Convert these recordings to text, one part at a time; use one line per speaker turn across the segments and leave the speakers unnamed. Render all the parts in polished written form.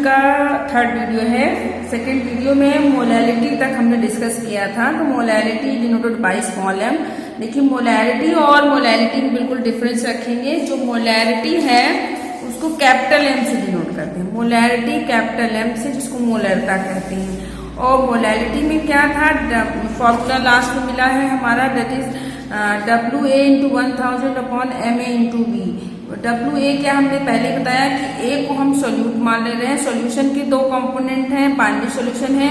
का third video है। Second video में मोलैलिटी तक हमने डिस्कस किया था। तो molality denoted by small M. देखिए मोलैलिटी और मोलैलिटी में बिल्कुल डिफरेंस रखेंगे। जो मोलैलिटी है उसको कैपिटल एम से डिनोट करते हैं। मोलैलिटी कैपिटल एम से, जिसको मोलरता कहते हैं। और मोलैलिटी में क्या था, फॉर्मूला लास्ट में मिला है हमारा, that is WA × 1000 upon MA × B। WA क्या हमने पहले बताया कि A को हम सोल्यूट मान ले रहे हैं। सोल्यूशन के दो कंपोनेंट हैं, बाइनरी सोल्यूशन है,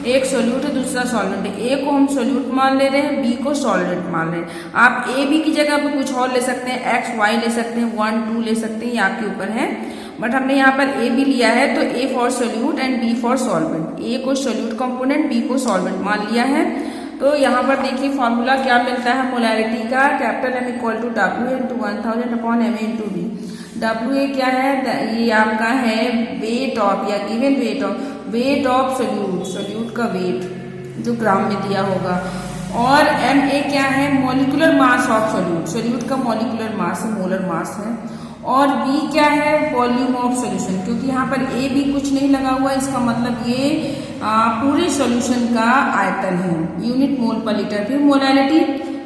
एक सोल्यूट है दूसरा सॉल्वेंट है। A को हम सोल्यूट मान ले रहे हैं, B को सॉल्वेंट मान रहे हैं। आप A B की जगह पे कुछ और ले सकते हैं, X Y ले सकते हैं, 1 2 ले सकते हैं, ये आपके ऊपर है। बट हमने यहाँ पर A B लिया है तो A for solute and B for solvent. A को सोल्यूट कंपोनेंट, B को सॉल्वेंट मान लिया है। तो यहाँ पर देखिए फॉर्मूला क्या मिलता है मोलैलिटी का, capital M equal to WA × 1000 upon MA × B। WA क्या है, ये आपका है वेट ऑफ या given weight of solute, solute का वेट जो ग्राम में दिया होगा। और MA क्या है, molecular mass of solute, solute का मॉलिक्यूलर मास है, मोलर मास है। और B क्या है, वॉल्यूम ऑफ सोल्यूशन। क्योंकि यहाँ पर A B कुछ नहीं लगा हुआ, इसका मतलब ये पूरे सॉल्यूशन का आयतन है, यूनिट मोल पर लीटर। फिर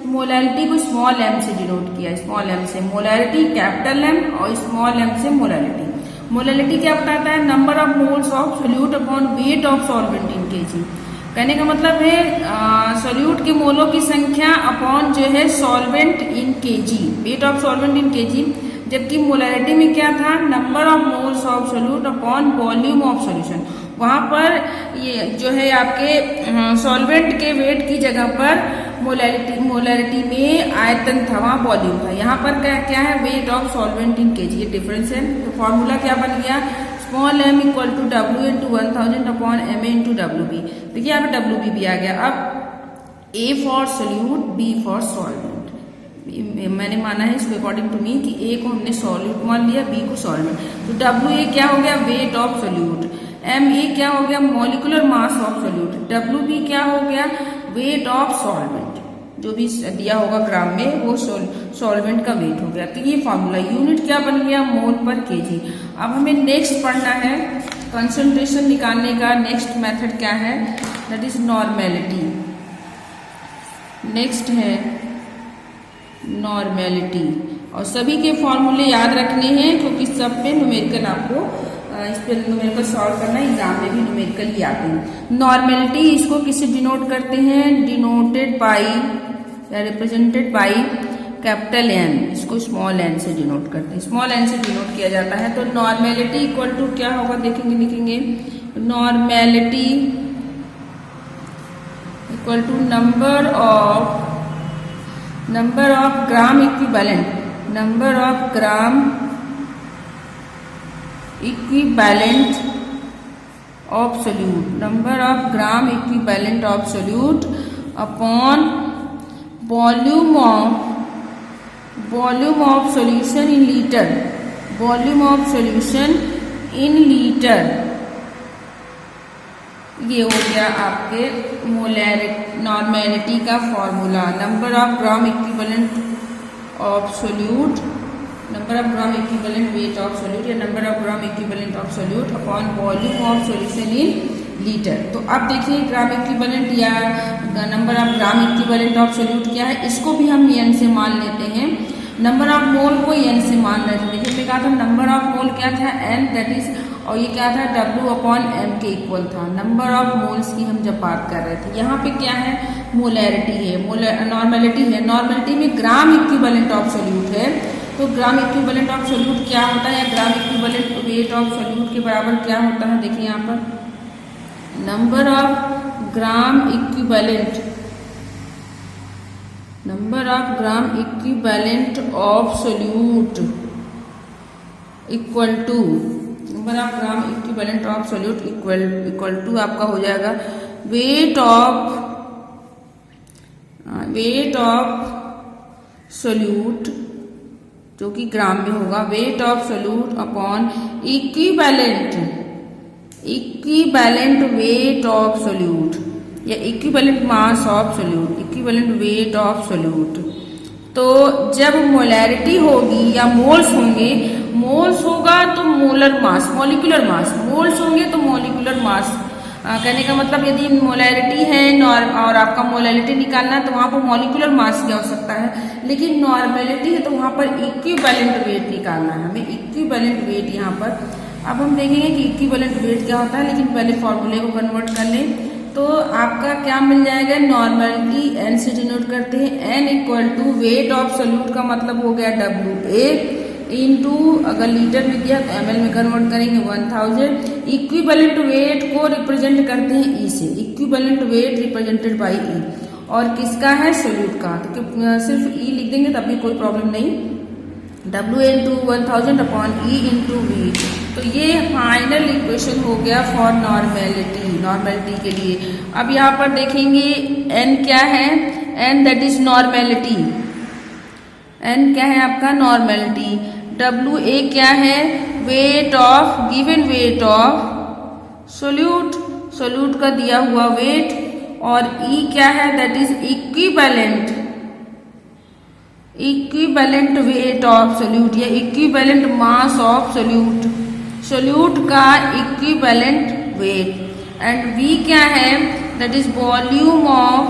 मोलैलिटी को स्मॉल m से डिनोट किया, स्मॉल m से। मोलैलिटी कैपिटल M और स्मॉल m से मोलैलिटी। मोलैलिटी क्या बताता है, number of moles of solute upon weight of solvent in kg। कहने का मतलब है सोल्यूट के मोलों की संख्या अपॉन जो है solvent in kg, wait of solvent in kg। जबकि मोलैलिटी में क्या था, number of moles of solute upon volume of solution. वहां पर ये जो है आपके सॉल्वेंट के वेट की जगह पर मोलैलिटी में आयतन था, वहां वॉल्यूम था। यहाँ पर क्या है, weight of solvent in kg, ये डिफरेंस है। तो फॉर्मूला क्या बन गया, small m equal to WA × 1000 upon MA × WB। देखिए यहाँ पे WB भी आ गया। अब A for solute, B for solvent. मैंने माना है इसको अकॉर्डिंग टू मी कि A को हमने सॉल्यूट मान लिया, B को सॉल्वेंट। तो WA क्या हो गया, वेट ऑफ सोल्यूट। MA क्या हो गया, molecular mass of solute. WB क्या हो गया, वेट ऑफ सॉल्वेंट। जो भी दिया होगा ग्राम में वो सॉल्वेंट का वेट हो गया। तो ये फॉर्मूला, यूनिट क्या बन गया, मोल पर kg। अब हमें नेक्स्ट पढ़ना है कंसंट्रेशन निकालने का। नेक्स्ट मेथड क्या है, दैट इज नॉर्मेलिटी। नेक्स्ट है नॉर्मेलिटी। और सभी के फॉर्मूले याद रखने हैं क्योंकि सब पे न्यूमेरिकल आपको इस पे न्यूमेरिकल सॉल्व करना, एग्जाम में भी न्यूमेरिकल ही आते हैं। नॉर्मेलिटी इसको किससे डिनोट करते हैं, डिनोटेड बाई या रिप्रेजेंटेड बाई कैपिटल N, इसको स्मॉल n से डिनोट करते हैं, स्मॉल n से डिनोट किया जाता है। तो नॉर्मेलिटी इक्वल टू क्या होगा, लिखेंगे normality equal to number of gram equivalent, number of gram equivalent of solute, number of gram equivalent of solute upon volume of solution in litre, volume of solution in litre. ये हो गया आपके normality का formula. Number of gram equivalent of solute, number of gram equivalent weight of solute या number of gram equivalent of solute upon volume of solution in litre. तो अब देखिए gram equivalent या number of gram equivalent of solute क्या है, इसको भी हम n से मान लेते हैं। नंबर ऑफ मोल को n से मान रहे थे। देखिए मैं कहा था नंबर ऑफ मोल क्या था, n, दैट इज, और ये क्या था, W अपॉन M के इक्वल था। नंबर ऑफ मोल्स की हम जब बात कर रहे थे। यहाँ पे क्या है, मोलैरिटी है, नॉर्मेलिटी है। नॉर्मेलिटी में ग्राम इक्विवेलेंट ऑफ सोल्यूट है। तो ग्राम इक्विवेलेंट ऑफ सोल्यूट क्या होता है, gram equivalent weight of solute के बराबर क्या होता है। देखिए यहाँ पर number of gram equivalent, number of gram equivalent of solute equal to, number of gram equivalent of solute equal to आपका हो जाएगा वेट ऑफ सोल्यूट, जो कि ग्राम में होगा, weight of solute upon equivalent weight of solute या equivalent mass of solute, equivalent weight of solute. तो जब मोलैरिटी होगी या मोल्स होंगे, मोल्स होगा तो molar mass, molecular mass, moles होंगे तो मॉलिक्यूलर मास। कहने का मतलब यदि मोलैरिटी है और आपका मोलैरिटी निकालना है तो वहाँ पर मॉलिक्यूलर मास की आवश्यकता है, लेकिन नॉर्मेलिटी है तो वहाँ पर इक्विवेलेंट वेट निकालना है हमें, इक्विवेलेंट वेट यहाँ पर। अब हम देखेंगे कि इक्विवेलेंट वेट क्या होता है, लेकिन पहले फॉर्मूले को कन्वर्ट कर लें तो आपका क्या मिल जाएगा, नॉर्मेलिटी एन से डिनोट करते हैं, N equal to weight of solute का मतलब हो गया WA इंटू, अगर लीटर में दिया तो ml में कन्वर्ट करेंगे 1000। इक्विवेलेंट वेट को रिप्रेजेंट करते हैं E से, equivalent weight represented by E, और किसका है, सोल्यूट का, तो सिर्फ E लिख देंगे तब भी कोई प्रॉब्लम नहीं। WA into 1000 upon E into V, तो ये फाइनल इक्वेशन हो गया फॉर नॉर्मेलिटी, नॉर्मेलिटी के लिए। अब यहाँ पर देखेंगे N क्या है, N that is normality, N क्या है आपका नॉर्मेलिटी, WA क्या है, weight of, given weight of solute, solute का दिया हुआ वेट, और E क्या है, that is equivalent, equivalent weight of solute या equivalent mass of solute, solute का इक्विवेलेंट वेट, एंड V क्या है, that is volume of,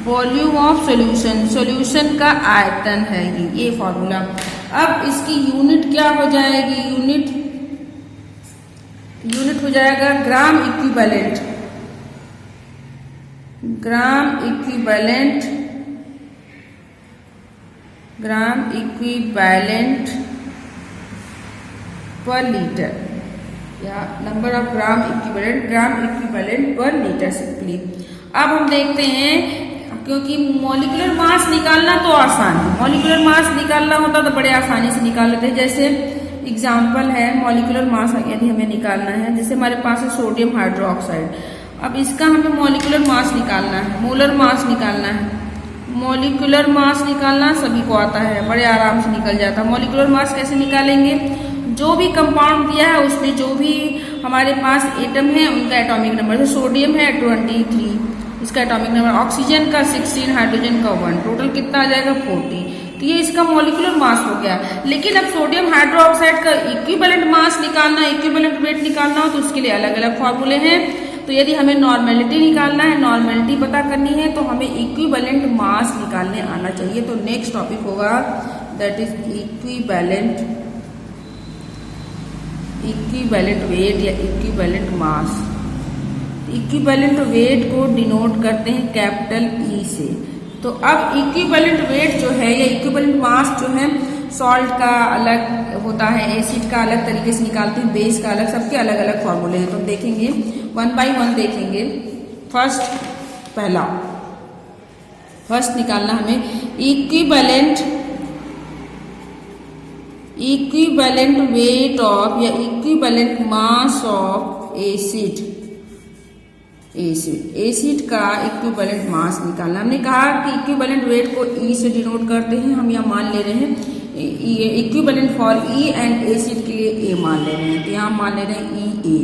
volume of solution, solution का आयतन है ये फॉर्मूला। अब इसकी यूनिट क्या हो जाएगी, यूनिट हो जाएगा gram equivalent, gram equivalent, gram equivalent per litre, या number of gram equivalent per litre simply. अब हम देखते हैं, क्योंकि मॉलिक्यूलर मास निकालना तो आसान है, मॉलिक्यूलर मास निकालना होता तो बड़े आसानी से निकाल लेते हैं। जैसे एग्जांपल है, मॉलिक्यूलर मास यदि हमें निकालना है, जैसे हमारे पास है सोडियम हाइड्रोक्साइड, अब इसका हमें मॉलिक्यूलर मास निकालना है, मोलर मास निकालना है, मॉलिक्यूलर मास निकालना सभी को आता है, बड़े आराम से निकल जाता है। मॉलिक्यूलर मास कैसे निकालेंगे, जो भी कंपाउंड दिया है उसमें जो भी हमारे पास एटम है उनका एटॉमिक नंबर, जैसे सोडियम है 23, इसका एटॉमिक नंबर, ऑक्सीजन का 16, हाइड्रोजन का 1, टोटल कितना आ जाएगा 40, तो ये इसका मॉलिक्यूलर मास हो गया। लेकिन अब सोडियम हाइड्रोक्साइड का इक्विवेलेंट मास निकालना, इक्विवेलेंट वेट निकालना हो तो उसके लिए अलग अलग फॉर्मूले हैं। तो यदि हमें नॉर्मेलिटी निकालना है, नॉर्मेलिटी पता करनी है, तो हमें इक्विवेलेंट मास निकालने आना चाहिए। तो नेक्स्ट टॉपिक होगा दैट इज इक्विवेलेंट वेट या इक्विवेलेंट मास। इक्विवेलेंट वेट को डिनोट करते हैं कैपिटल E से। तो अब इक्विवेलेंट वेट जो है या इक्विवेलेंट मास जो है, सॉल्ट का अलग होता है, एसिड का अलग तरीके से निकालते हैं, बेस का अलग, सबके अलग अलग फॉर्मूले हैं। तो देखेंगे 1 बाय 1 देखेंगे। फर्स्ट निकालना हमें इक्विवेलेंट वेट ऑफ या इक्विवेलेंट मास ऑफ एसिड का इक्विवेलेंट मास निकालना। हमने कहा कि इक्विवेलेंट वेट को E से डिनोट करते हैं, हम यहाँ मान ले रहे हैं equivalent for E and acid के लिए A मान ले रहे हैं, तो यहाँ मान ले रहे हैं EA,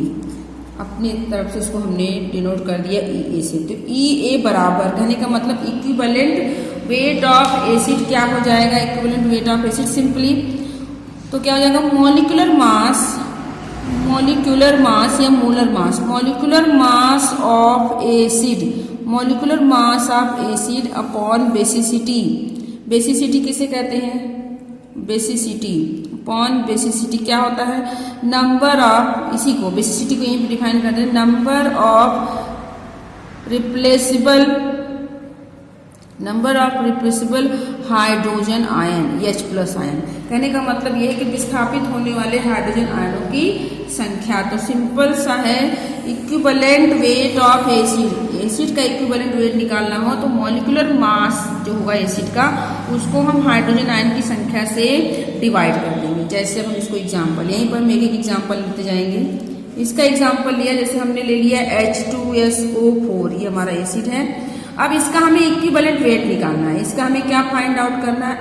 अपनी तरफ से इसको हमने डिनोट कर दिया EA से। तो EA बराबर, कहने का मतलब इक्विवेलेंट वेट ऑफ एसिड क्या हो जाएगा, equivalent weight of acid simply तो क्या हो जाएगा, मॉलिक्यूलर मास या molar mass, molecular mass of acid upon basicity. Basicity किसे कहते हैं, बेसिसिटी अपॉन बेसिसिटी क्या होता है, नंबर ऑफ, इसी को बेसिसिटी को यहीं डिफाइन करते हैं, number of replaceable hydrogen ion H+ ion. कहने का मतलब ये है कि विस्थापित होने वाले हाइड्रोजन आयनों की संख्या। तो सिंपल सा है, इक्विवेलेंट वेट ऑफ एसिड का इक्विवेलेंट वेट निकालना हो तो मॉलिक्यूलर मास जो होगा एसिड का, उसको हम हाइड्रोजन आयन की संख्या से डिवाइड कर देंगे। जैसे हम इसको एग्जाम्पल, यहीं पर हम एक एग्जाम्पल लेते जाएंगे। इसका एग्जाम्पल लिया, जैसे हमने ले लिया H2SO4, ये हमारा एसिड है। अब इसका हमें इक्विवेलेंट वेट निकालना है, इसका हमें क्या फाइंड आउट करना है,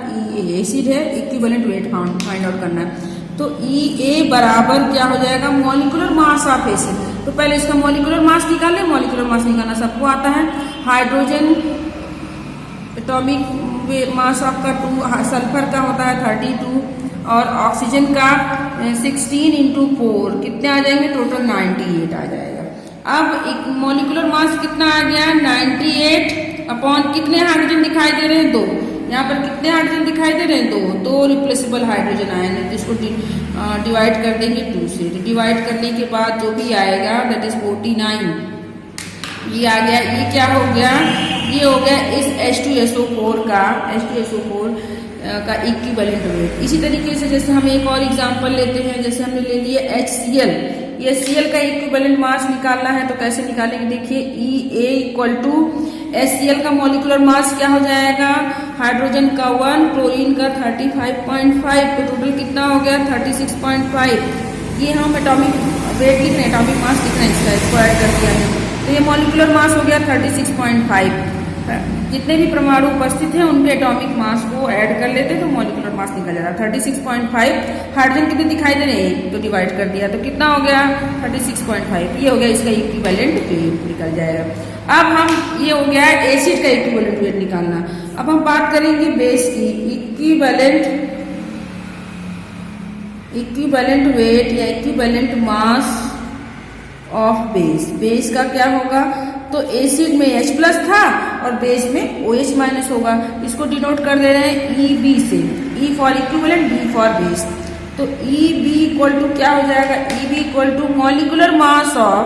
एसिड है, इक्विवेलेंट वेट फाइंड आउट करना है। तो EA बराबर क्या हो जाएगा, मॉलिक्यूलर मास ऑफ एसिड। तो पहले इसका मॉलिक्यूलर मास निकालें, मॉलिक्यूलर मास निकालना सबको आता है। हाइड्रोजन एटॉमिक मास ऑफ का 2, सल्फर का होता है 32, और ऑक्सीजन का 16 इंटू 4 कितने आ जाएंगे, टोटल 98 आ जाएगा। अब एक मॉलिक्यूलर मास कितना आ गया, 98 अपॉन कितने हाइड्रोजन दिखाई दे रहे हैं, 2। यहाँ पर कितने हाइड्रोजन दिखाई दे रहे हैं, 2 रिप्लेसेबल हाइड्रोजन आए हैं, जिसको डिवाइड कर देंगे 2 से। डिवाइड करने के बाद जो भी आएगा दैट इज 49, ये आ गया। ये क्या हो गया, ये हो गया इस H2SO4 का इक्विवेलेंट वेट। इसी तरीके से जैसे हम एक और एग्जांपल लेते हैं, जैसे हमने ले लिया HCl, ये Cl का इक्विवेलेंट मास निकालना है तो कैसे निकालेंगे, देखिए EA इक्वल टू HCl का मॉलिक्यूलर मास क्या हो जाएगा, हाइड्रोजन का 1, क्लोरीन का 35.5, तो टोटल कितना हो गया 36.5। ये हम एटॉमिक वेट लिख रहे हैं, एटॉमिक मास लिख रहे हैं, इसको ऐड कर दिया है तो ये मॉलिक्यूलर मास हो गया 36.5। जितने भी परमाणु उपस्थित हैं उनके एटॉमिक मास को ऐड कर लेते तो मॉलिक्यूलर मास निकल जाता। 36.5 हाइड्रोजन कितने दिखाई दे रहे हैं, तो डिवाइड कर दिया तो कितना हो गया 36.5। ये हो गया इसका इक्विवेलेंट वेट निकल जाएगा। अब हम ये हो गया एसिड का इक्विवेलेंट वेट निकालना। अब हम बात करेंगे बेस की। इक्विवेलेंट वेट या equivalent mass of base. Base का क्या होगा, तो एसिड में H प्लस था और बेस में OH माइनस होगा। इसको डिनोट कर दे रहे हैं EB से, E for equivalent, B for base. तो EB इक्वल टू क्या हो जाएगा, EB equal to molecular mass of,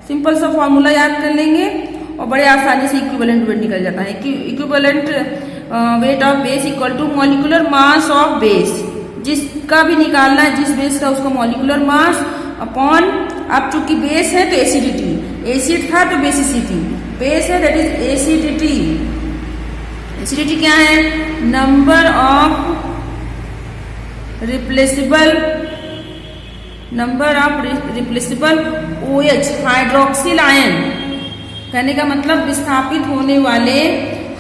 simple सा फॉर्मूला याद कर लेंगे और बड़े आसानी से इक्विवेलेंट वेट निकल जाता है। Equivalent weight of base equal to molecular mass of base, जिसका भी निकालना है, जिस बेस का उसका मॉलिक्यूलर मास अपॉन, अब चूंकि बेस है तो एसिडिटी, एसिड था तो बेसिसिटी, बेस है दैट इज एसिडिटी। एसिडिटी क्या है, number of replaceable OH hydroxyl ion. कहने का मतलब विस्थापित होने वाले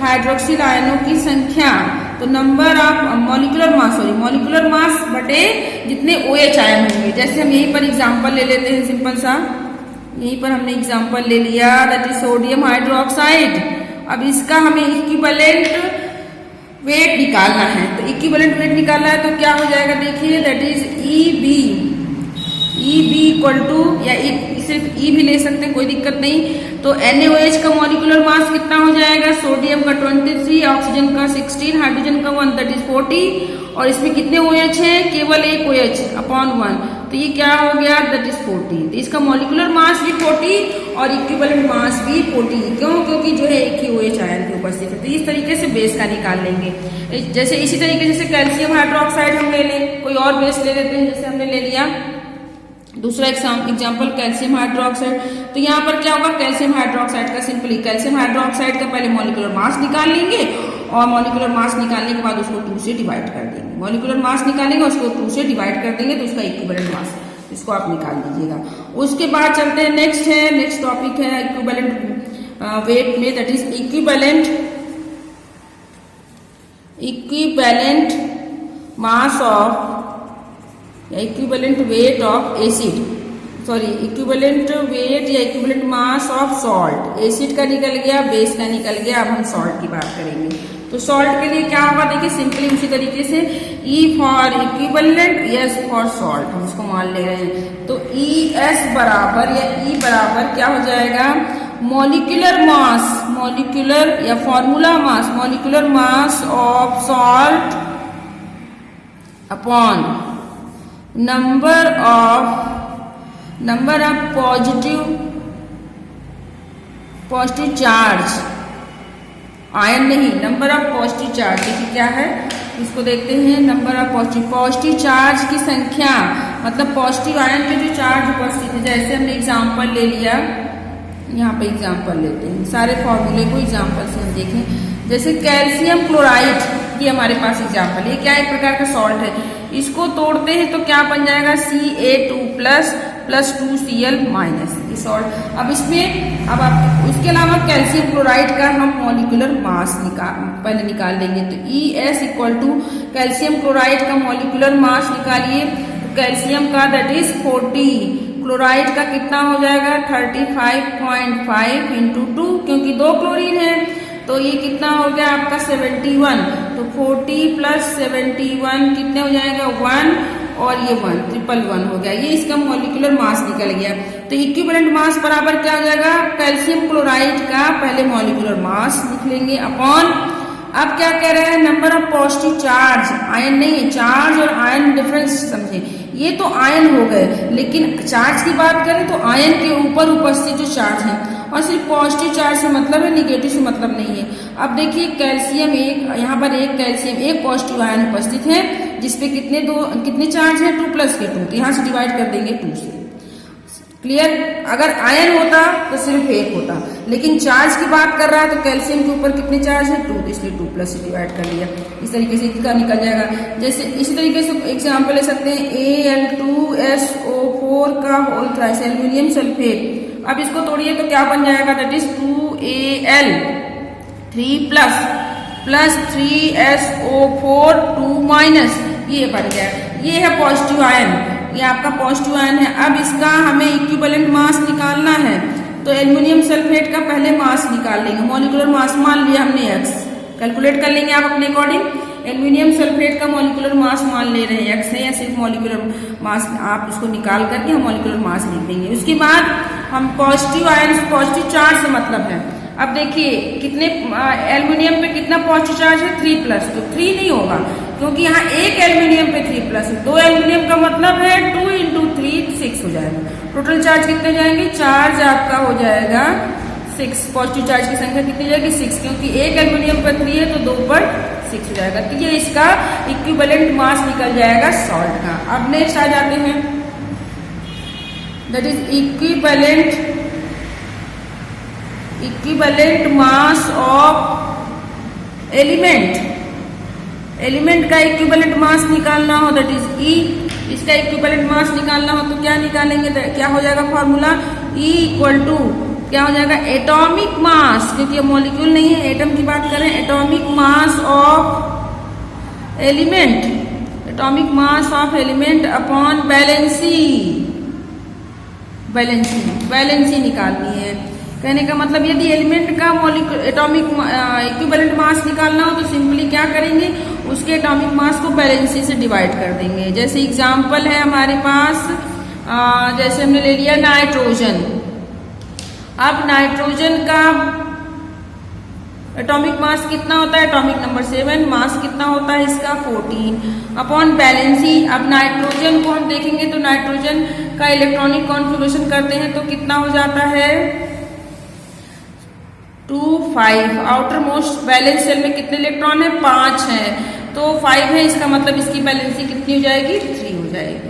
हाइड्रोक्सिल आयनों की संख्या, तो नंबर ऑफ मॉलिक्यूलर मास बटे जितने OH आयन होंगे। जैसे हम यहीं पर एग्जांपल ले लेते हैं, सिंपल सा यहीं पर हमने एग्जांपल ले लिया दैट इज सोडियम हाइड्रोक्साइड। अब इसका हमें इक्विवेलेंट वेट निकालना है, तो इक्विवेलेंट वेट निकालना है तो क्या हो जाएगा, देखिए that is EB equal to, या सिर्फ E भी ले सकते हैं कोई दिक्कत नहीं। तो NaOH का मॉलिक्यूलर मास कितना हो जाएगा, सोडियम का 23, ऑक्सीजन का 16, हाइड्रोजन का 1 दैट इज 40, और इसमें कितने OH है, केवल एक OH अपॉन 1, तो ये क्या हो गया दैट इज 40। तो इसका मॉलिक्यूलर मास भी 40 और इक्विवेलेंट मास भी 40। क्यों, क्योंकि जो है एक ही OH आयन की उपस्थित है। तो इस तरीके से बेस का निकाल लेंगे। जैसे इसी तरीके से कैल्शियम हाइड्रोक्साइड हम ले लें, कोई और बेस ले लेते हैं, जैसे हमने ले लिया दूसरा एग्जाम्पल कैल्शियम हाइड्रोक्साइड। तो यहाँ पर क्या होगा, कैल्शियम हाइड्रोक्साइड का सिंपली कैल्शियम हाइड्रोक्साइड का पहले मॉलिक्यूलर मास निकाल लेंगे और मॉलिक्यूलर मास निकालने के बाद उसको 2 से डिवाइड कर देंगे। मॉलिक्यूलर मास निकालेंगे उसको 2 से डिवाइड कर देंगे तो उसका इक्विवेलेंट मास, इसको आप निकाल लीजिएगा। उसके बाद चलते हैं नेक्स्ट टॉपिक है इक्विवेलेंट वेट में, that is equivalent mass of या equivalent weight of acid, equivalent weight या equivalent mass of salt. Acid का निकल गया, बेस का निकल गया, अब हम सॉल्ट की बात करेंगे। तो सॉल्ट के लिए क्या होगा, देखिए सिंपली उसी तरीके से E for equivalent, S for salt, हम इसको मान ले रहे हैं। तो ES बराबर या E बराबर क्या हो जाएगा, मॉलिक्यूलर या formula mass, molecular mass of salt upon number of positive charge, ion नहीं, नंबर ऑफ पॉजिटिव चार्ज। देखिए क्या है, इसको देखते हैं, नंबर ऑफ पॉजिटिव चार्ज की संख्या, मतलब पॉजिटिव आयन में जो चार्ज उपस्थित है। जैसे हमने एग्जांपल ले लिया, यहाँ पे एग्जांपल लेते हैं, सारे फॉर्मूले को एग्जांपल से हम देखें। जैसे कैल्शियम क्लोराइड, ये हमारे पास एग्जांपल, ये क्या एक प्रकार का सॉल्ट है, इसको तोड़ते हैं तो क्या बन जाएगा, Ca2 प्लस 2Cl माइनस, ये सॉल्ट। अब इसमें आप इसके अलावा कैल्शियम क्लोराइड का हम मॉलिक्यूलर मास पहले निकाल लेंगे। तो ES equal to calcium chloride का मॉलिक्यूलर मास निकालिए, तो कैल्शियम का दैट इज 40, क्लोराइड का कितना हो जाएगा 35.5 इंटू 2, क्योंकि 2 क्लोरीन है तो ये कितना हो गया आपका 71। तो 40 प्लस 71 कितने हो जाएगा 1 और ये 1 111 हो गया। ये इसका मॉलिक्यूलर मास निकल गया। तो इक्विवेलेंट मास बराबर क्या हो जाएगा कैल्शियम क्लोराइड का पहले मॉलिक्यूलर मास लिख लेंगे अपॉन, अब क्या कह रहे हैं number of positive charge, ion नहीं है, चार्ज और आयन डिफरेंस समझे। ये तो आयन हो गए, लेकिन चार्ज की बात करें तो आयन के ऊपर उपस्थित जो चार्ज है, और सिर्फ पॉजिटिव चार्ज से मतलब है, निगेटिव से मतलब नहीं है। अब देखिए कैल्शियम एक, यहाँ पर एक कैल्शियम एक पॉजिटिव आयन उपस्थित है जिसपे कितने चार्ज है 2 प्लस के 2, तो यहाँ से डिवाइड कर देंगे 2 से। क्लियर। अगर आयन होता तो सिर्फ एक होता, लेकिन चार्ज की बात कर रहा है तो कैल्शियम के ऊपर कितने चार्ज है 2, इसलिए 2 प्लस से डिवाइड कर लिया। इस तरीके से इसका निकल जाएगा। जैसे इसी तरीके से एग्जाम्पल ले सकते हैं Al2SO4 का होल थ्राइस एल्यूमिनियम सल्फेट। अब इसको तोड़िए तो क्या बन जाएगा, that is 2Al 3 plus 3SO4 2 minus, ये बन गया। ये है पॉजिटिव आयन, ये आपका पॉजिटिव आयन है। अब इसका हमें इक्विवेलेंट मास निकालना है, तो एल्युमिनियम सल्फेट का पहले मास निकाल लेंगे। मॉलिक्यूलर मास मान लिया हमने x, कैलकुलेट कर लेंगे आप अपने अकॉर्डिंग। एल्युमिनियम सल्फेट का मॉलिक्यूलर मास मान ले रहे हैं x है, या सिर्फ मॉलिक्यूलर मास आप उसको निकाल करके हम मॉलिक्यूलर मास लिख देंगे। उसके बाद हम पॉजिटिव आयन, पॉजिटिव चार्ज से मतलब है। अब देखिए कितने एल्युमिनियम पे कितना पॉजिटिव चार्ज है 3 प्लस, तो 3 नहीं होगा क्योंकि यहाँ एक एल्युमिनियम पे 3 प्लस है, 2 एल्युमिनियम का मतलब है 2 × 3 6 हो जाएगा। टोटल चार्ज कितने जाएंगे, चार्ज आपका हो जाएगा 6। पॉजिटिव चार्ज की संख्या कितनी जाएगी 6, क्योंकि एक एल्युमिनियम पर 3 है तो 2 पर 6 हो जाएगा। तो ये इसका इक्विवेलेंट मास निकल जाएगा सॉल्ट का। अब नेक्स्ट आ जाते हैं, that is equivalent mass of element. Element का इक्विवेलेंट मास निकालना हो दैट इज E। इसका इक्विवेलेंट मास निकालना हो तो क्या निकालेंगे, क्या हो जाएगा फॉर्मूला E = क्या हो जाएगा एटॉमिक मास, क्योंकि ये मॉलिक्यूल नहीं है, एटम की बात करें, atomic mass of element, atomic mass of element upon valency निकालनी है। कहने का मतलब यदि एलिमेंट का एटॉमिक इक्विवेलेंट मास निकालना हो तो सिंपली क्या करेंगे, उसके एटॉमिक मास को बैलेंसी से डिवाइड कर देंगे। जैसे एग्जांपल है हमारे पास, जैसे हमने ले लिया नाइट्रोजन। अब नाइट्रोजन का एटॉमिक मास कितना होता है, एटॉमिक नंबर 7, मास कितना होता है इसका 14 अपॉन बैलेंसी। अब नाइट्रोजन को हम देखेंगे तो नाइट्रोजन का इलेक्ट्रॉनिक कॉन्फ़िगरेशन करते हैं तो कितना हो जाता है 2 5। आउटर मोस्ट बैलेंस शेल में कितने इलेक्ट्रॉन है 5 है, तो 5 है, इसका मतलब इसकी बैलेंसी कितनी हो जाएगी 3 हो जाएगी।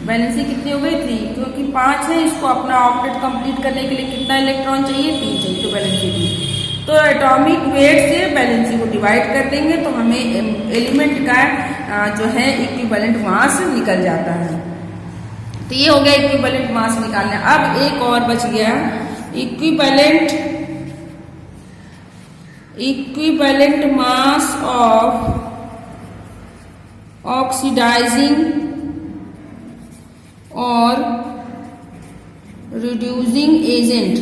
बैलेंसी कितनी हो गई 3, क्योंकि 5 है, इसको अपना ऑक्टेट कंप्लीट करने के लिए कितना इलेक्ट्रॉन चाहिए 3 चाहिए, तो बैलेंसी 3। तो एटॉमिक वेट से बैलेंसी को डिवाइड कर देंगे तो हमें एलिमेंट का जो है इक्विवेलेंट मास निकल जाता है। तो ये हो गया इक्विवेलेंट मास निकालना। अब एक और बच गया इक्विवेलेंट मास ऑफ ऑक्सीडाइजिंग और reducing agent.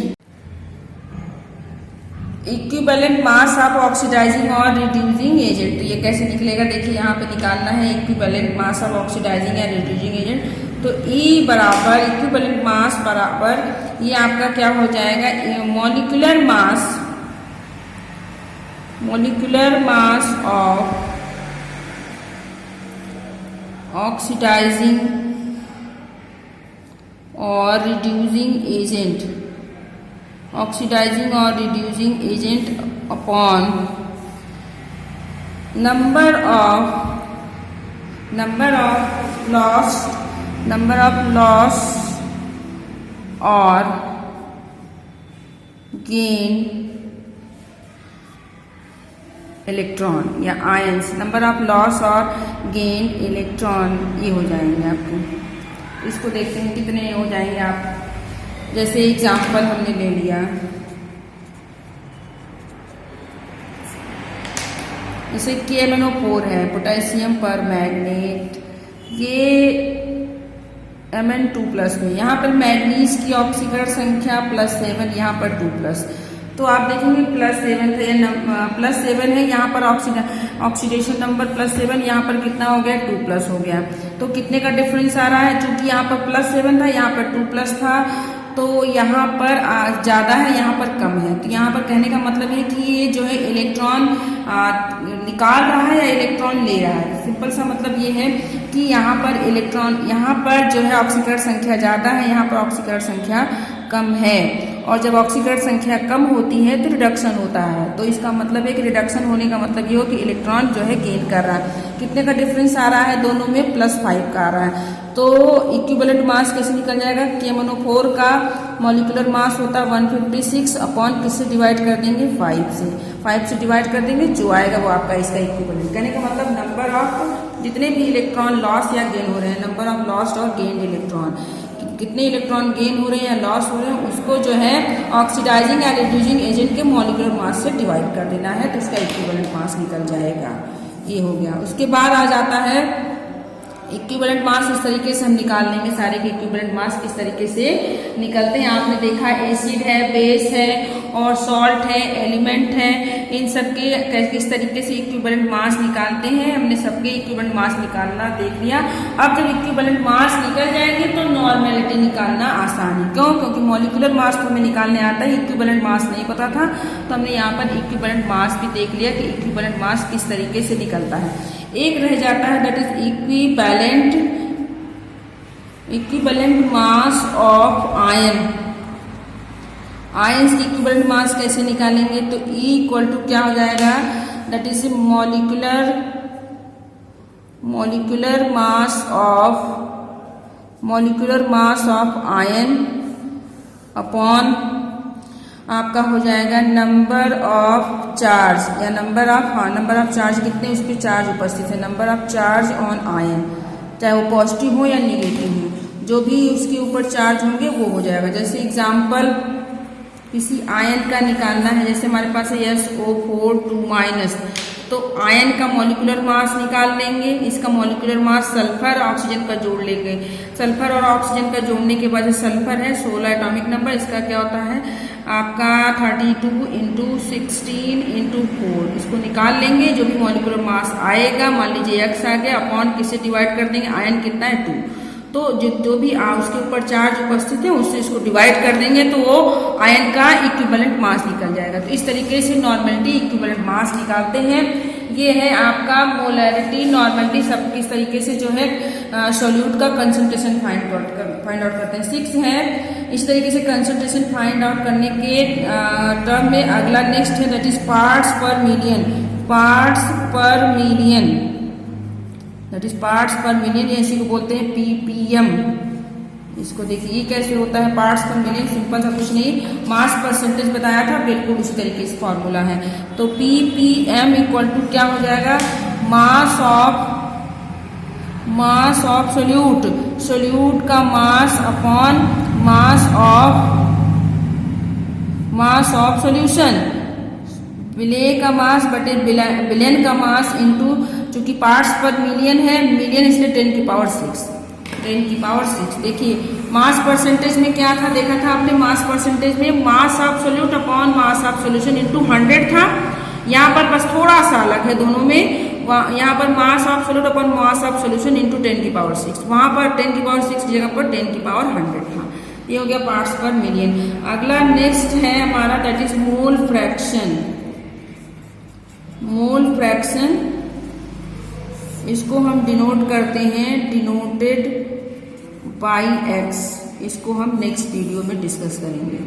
Equivalent mass of oxidising और रिड्यूसिंग एजेंट, तो ये कैसे निकलेगा देखिए, यहाँ पे निकालना है इक्विवेलेंट मास ऑफ ऑक्सीडाइजिंग या रिड्यूसिंग एजेंट। तो E बराबर इक्विवेलेंट मास बराबर ये आपका क्या हो जाएगा, मोलिकुलर मास ऑफ ऑक्सीडाइजिंग और रिड्यूसिंग एजेंट, ऑक्सीडाइजिंग और reducing agent upon number of loss और गेन इलेक्ट्रॉन या आयंस, नंबर ऑफ लॉस और गेन इलेक्ट्रॉन, ये हो जाएंगे आपको। इसको देखते हैं कितने हो जाएंगे आप, जैसे एग्जाम्पल हमने ले लिया, जैसे KMnO4 है, पोटेशियम पर मैग्नेट, ये Mn2+ में, यहाँ पर मैग्नीज की ऑक्सीकरण संख्या +7, यहाँ पर 2+। तो आप देखेंगे +7 था, या +7 है, यहाँ पर ऑक्सीडेशन नंबर +7, यहाँ पर कितना हो गया 2+ हो गया। तो कितने का डिफरेंस आ रहा है, चूंकि यहाँ पर +7 था, यहाँ पर 2+ था, तो यहाँ पर ज़्यादा है, यहाँ पर कम है। तो यहाँ पर कहने का मतलब है कि ये जो है इलेक्ट्रॉन निकाल रहा है या इलेक्ट्रॉन ले रहा है। सिंपल सा मतलब ये है कि यहाँ पर इलेक्ट्रॉन, यहाँ पर जो है ऑक्सीकरण संख्या ज़्यादा है, यहाँ पर ऑक्सीकरण संख्या कम है। और जब ऑक्सीकरण संख्या कम होती है तो रिडक्शन होता है। तो इसका मतलब है कि रिडक्शन होने का मतलब ये हो कि इलेक्ट्रॉन जो है गेन कर रहा है। कितने का डिफरेंस आ रहा है, दोनों में +5 का आ रहा है। तो इक्विवेलेंट मास कैसे निकल जाएगा, KMnO4 का मॉलिक्यूलर मास होता है 156 अपॉन किससे डिवाइड कर देंगे 5 से डिवाइड कर देंगे, जो आएगा वो आपका इसका इक्विवेलेंट। कहने का मतलब नंबर ऑफ जितने भी इलेक्ट्रॉन लॉस या गेन हो रहे हैं, नंबर ऑफ लॉस्ट और गेन इलेक्ट्रॉन, कितने इलेक्ट्रॉन गेन हो रहे हैं या लॉस हो रहे हैं, उसको जो है ऑक्सीडाइजिंग या रिड्यूसिंग एजेंट के मॉलिक्यूलर मास से डिवाइड कर देना है, तो इसका इक्विवेलेंट मास निकल जाएगा। ये हो गया। उसके बाद आ जाता है इक्विवेलेंट मास। इस तरीके से हम निकाल लेंगे सारे के इक्विवेलेंट मास किस तरीके से निकलते हैं। आपने देखा एसिड है, बेस है और सॉल्ट है, एलिमेंट है, इन सब के किस तरीके से इक्विवेलेंट मास निकालते हैं। हमने सबके इक्विवेलेंट मास निकालना देख लिया। अब जब इक्विवेलेंट मास निकल जाएंगे तो नॉर्मेलिटी निकालना आसान है। क्यों? क्योंकि मॉलिक्यूलर मास तो हमें निकालने आता है, इक्विवेलेंट मास नहीं पता था, तो हमने यहाँ पर इक्विवेलेंट मास भी देख लिया कि इक्विवेलेंट मास किस तरीके से निकलता है। एक रह जाता है that is equivalent mass of ion. Ions की इक्विवेलेंट मास कैसे निकालेंगे, तो E = क्या हो जाएगा, that is molecular mass of ion upon आपका हो जाएगा नंबर ऑफ चार्ज या नंबर ऑफ चार्ज, कितने उस पर चार्ज उपस्थित है, number of charge on ion, चाहे वो पॉजिटिव हो या निगेटिव हो, जो भी उसके ऊपर चार्ज होंगे वो हो जाएगा। जैसे एग्जाम्पल किसी आयन का निकालना है, जैसे हमारे पास है SO4 2-, तो आयन का मॉलिक्यूलर मास निकाल लेंगे। इसका मॉलिक्यूलर मास सल्फर ऑक्सीजन का जोड़ लेंगे। सल्फर और ऑक्सीजन का जोड़ने के बाद सल्फर है 16 एटॉमिक नंबर, इसका क्या होता है आपका 32 × 16 × 4, इसको निकाल लेंगे। जो भी मॉलिक्यूलर मास आएगा, मान लीजिए X आ गया, अपॉन किससे डिवाइड कर देंगे, आयन कितना है 2, तो जो भी उसके ऊपर चार्ज उपस्थित है उससे इसको डिवाइड कर देंगे, तो वो आयन का इक्विवेलेंट मास निकल जाएगा। तो इस तरीके से नॉर्मेलिटी इक्विवेलेंट मास निकालते हैं। ये है आपका मोलैरिटी, नॉर्मेलिटी, सब किस तरीके से जो है सॉल्यूट का कंसंट्रेशन फाइंड आउट करते हैं। 6 है इस तरीके से कंसंट्रेशन फाइंड आउट करने के टर्म में अगला नेक्स्ट है that is parts per million, इसी को बोलते हैं ppm। इसको देखिए ये कैसे होता है पार्ट्स पर मिलियन, सिंपल सा कुछ नहीं, मास परसेंटेज बताया था, बिल्कुल उसी तरीके से फॉर्मूला है। तो ppm = क्या हो जाएगा, मास ऑफ सोल्यूट का mass upon mass of solution, विलेय का मास बटे बिलियन का मास इनटू, चूंकि पार्ट्स पर मिलियन है, मिलियन इसलिए 10⁶। देखिए मास परसेंटेज में क्या था, देखा था आपने, मास परसेंटेज में मास of solute upon mass of solution into 100 था। यहाँ पर बस थोड़ा सा अलग है दोनों में, यहाँ पर मास of solute upon mass of solution into 10⁶, वहां पर 10⁶ की जगह पर 10⁻100 था। ये हो गया पार्ट्स पर मिलियन। अगला नेक्स्ट है हमारा दैट इज मोल फ्रैक्शन। इसको हम डिनोट करते हैं डिनोटेड बाई x। इसको हम नेक्स्ट वीडियो में डिस्कस करेंगे।